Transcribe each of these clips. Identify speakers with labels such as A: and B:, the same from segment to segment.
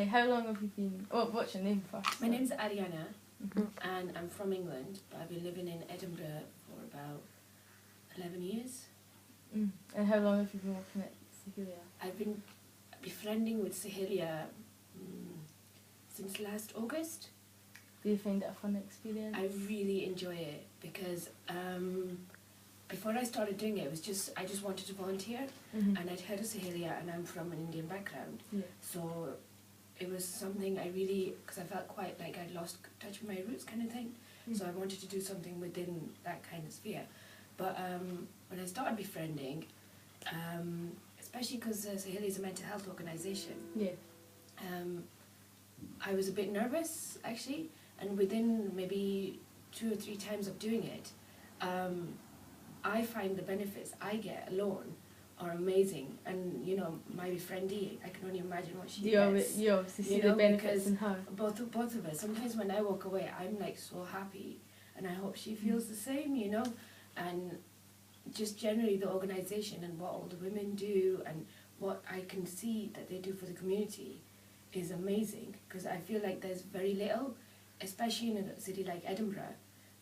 A: how long have you been... Oh, what's your name first?
B: My name's Ariana,
A: Mhm.
B: and I'm from England, but I've been living in Edinburgh for about 11 years.
A: Mm. And how long have you been working at Sahelia?
B: I've been befriending with Sahelia since last August.
A: Do you find it a fun experience?
B: I really enjoy it because before I started doing it, I just wanted to volunteer,
A: Mhm.
B: and I'd heard of Sahelia, and I'm from an Indian background,
A: Yeah.
B: so it was something I really, because I felt quite like I'd lost touch with my roots kind of thing, so I wanted to do something within that kind of sphere. But when I started befriending, especially because Sahelia is a mental health organisation,
A: Yeah.
B: I was a bit nervous actually, and within maybe 2 or 3 times of doing it, I find the benefits I get alone are amazing. And you know, my friendie, I can only imagine what she gets.
A: You obviously see the benefits in her.
B: Both of us. Sometimes when I walk away, I'm like so happy, and I hope she feels the same. You know, and just generally the organisation and what all the women do and what I can see that they do for the community is amazing, because I feel like there's very little, especially in a city like Edinburgh,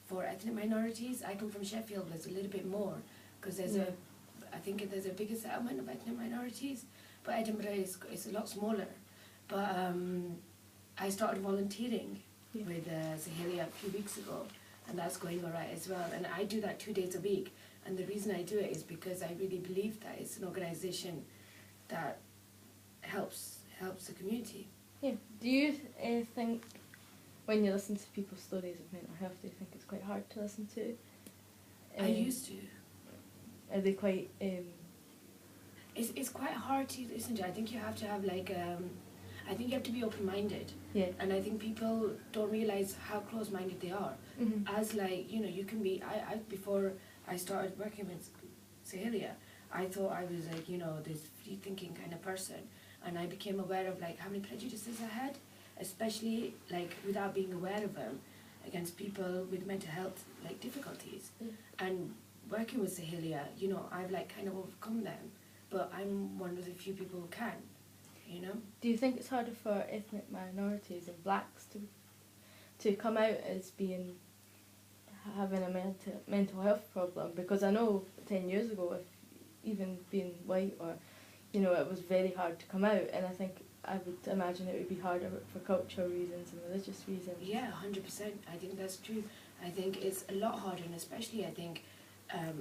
B: for ethnic minorities. I come from Sheffield, there's a little bit more, because I think there's a bigger settlement of ethnic minorities, but Edinburgh is a lot smaller. But I started volunteering with Sahelia a few weeks ago, and that's going alright as well. And I do that 2 days a week, and the reason I do it is because I really believe that it's an organisation that helps the community.
A: Yeah. Do you think, when you listen to people's stories of mental health, do you think it's quite hard to listen to?
B: I used to.
A: Are they quite...
B: It's quite hard to listen to. I think you have to have like... I think you have to be open-minded.
A: Yeah.
B: And I think people don't realise how close-minded they are.
A: Mm-hmm.
B: As like, you know, you can be... before I started working with Sahelia, I thought I was like, you know, this free-thinking kind of person. And I became aware of like how many prejudices I had, especially like without being aware of them, against people with mental health like difficulties. And working with Sahelia, you know, I've like kind of overcome them, but I'm one of the few people who can, you know.
A: Do you think it's harder for ethnic minorities and blacks to come out as having a mental health problem? Because I know 10 years ago, if even being white or, you know, it was very hard to come out, and I would imagine it would be harder for cultural reasons and religious reasons.
B: Yeah, 100%. I think that's true. I think it's a lot harder, and especially I think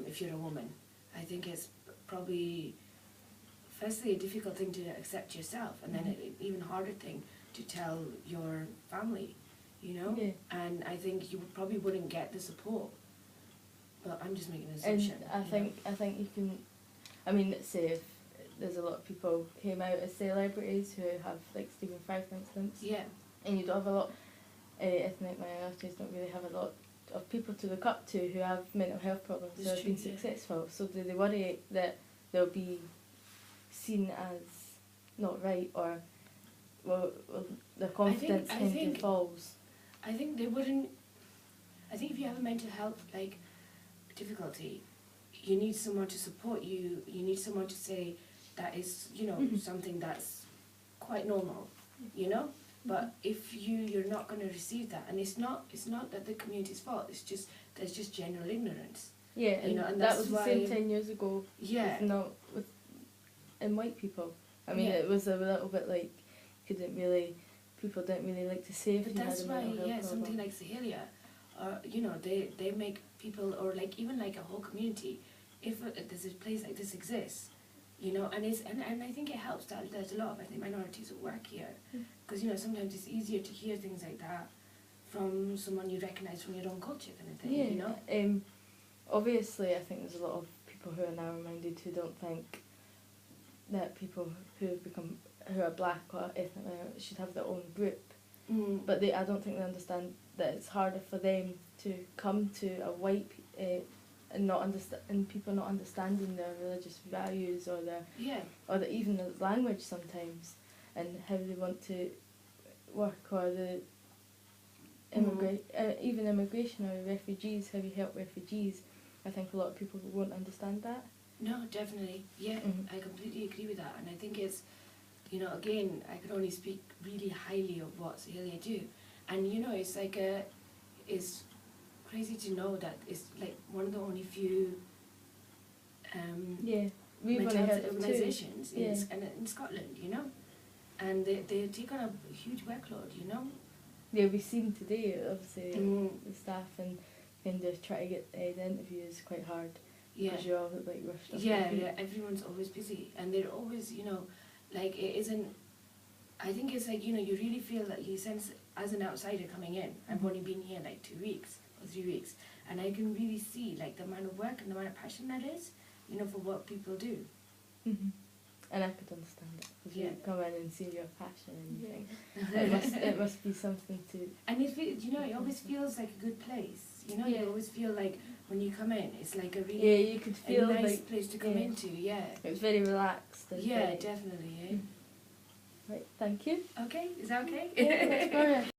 B: if you're a woman, I think it's probably firstly a difficult thing to accept yourself, and then an even harder thing to tell your family, you know.
A: Yeah.
B: And I think you probably wouldn't get the support. But I'm just making an assumption.
A: And I think you can. I mean, say if there's a lot of people came out as celebrities who have, like Stephen Fry, for instance.
B: Yeah.
A: And you don't have a lot, ethnic minorities don't really have a lot of people to look up to who have mental health problems who have been successful. So do they worry that they'll be seen as not right, or will their confidence kind of falls?
B: I think they wouldn't. I think if you have a mental health like difficulty, you need someone to support you. You need someone to say that is, you know, something that's quite normal, you know. But if you're not going to receive that, and it's not that the community's fault. It's just there's just general ignorance.
A: Yeah,
B: you know, and
A: that was the same 10 years ago.
B: Yeah.
A: In white people. I mean, it was a little bit like people didn't really like to say if you had a mental health problem.
B: Something like Sahelia, you know, they make people, or like even like a whole community, if there's a place like this exists, you know, and I think it helps that there's a lot of ethnic minorities who work here, because you know sometimes it's easier to hear things like that from someone you recognise from your own culture kind of thing, you know.
A: Obviously, I think there's a lot of people who are narrow-minded who don't think that people who are black or ethnic minorities should have their own group. But I don't think they understand that it's harder for them to come to a white and people not understanding their religious values or even the language sometimes, and how they want to work, or the even immigration or refugees, how you help refugees. I think a lot of people won't understand that.
B: No, definitely. Yeah, I completely agree with that, and I think it's you know, again, I can only speak really highly of what Celia do. And, you know, it's like it's crazy to know that it's like one of the only few
A: we've
B: mental
A: only
B: health
A: heard of
B: organisations
A: two.
B: in Scotland, you know. And they take on a huge workload, you know.
A: Yeah, we've seen today, obviously, the staff and kind of try to get the interviews quite hard.
B: Yeah.
A: Because you're all like rushed up.
B: Yeah, everyone's always busy, and they're always, you know, like it isn't. I think it's like, you know, you really feel that you sense as an outsider coming in. I've only been here like 2 weeks or 3 weeks, and I can really see like the amount of work and the amount of passion that is, you know, for what people do.
A: And I could understand it, because you come in and see your passion and you think,
B: Yeah.
A: it must be something to...
B: And you know, it always feels like a good place. You know, you always feel like when you come in, it's like a really
A: you could feel
B: a nice
A: like,
B: place to come into. Yeah.
A: It's very relaxed. And
B: Yeah,
A: very,
B: definitely.
A: Right, thank you.
B: Okay, is that okay?
A: Yeah, that's brilliant.